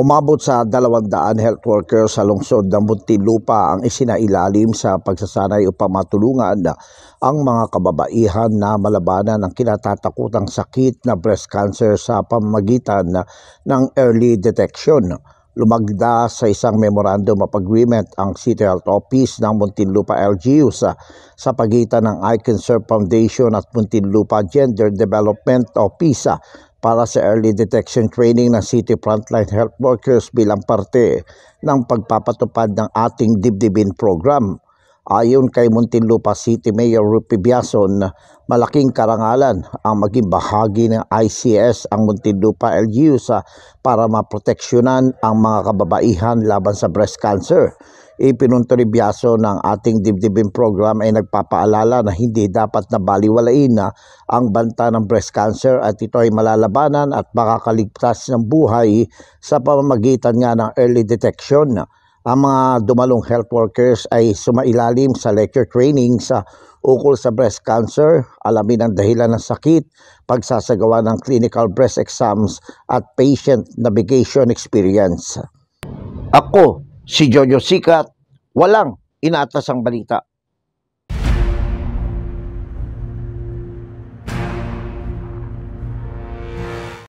Umabot sa 200 health workers sa lungsod ng Muntinlupa ang isinailalim sa pagsasanay upang matulungan ang mga kababaihan na malabanan ang kinatatakutang sakit na breast cancer sa pamamagitan ng early detection. Lumagda sa isang memorandum of agreement ang City Health Office ng Muntinlupa LGU sa pagitan ng I Can Serve Foundation at Muntinlupa Gender Development Office para sa early detection training ng city frontline health workers bilang parte ng pagpapatupad ng ating dibdibin program. Ayon kay Muntinlupa City Mayor Rupi Biason, malaking karangalan ang maging bahagi ng ICS ang Muntinlupa LGU para maproteksyonan ang mga kababaihan laban sa breast cancer. Ipinunto ni Biason ng ating dibdibin program ay nagpapaalala na hindi dapat na baliwalain ang banta ng breast cancer at ito ay malalabanan at makakaligtas ng buhay sa pamamagitan nga ng early detection. Ang mga dumalong health workers ay sumailalim sa lecture training sa ukol sa breast cancer, alamin ang dahilan ng sakit, pagsasagawa ng clinical breast exams at patient navigation experience. Ako, si Jojo Sikat, walang inaatas ang balita.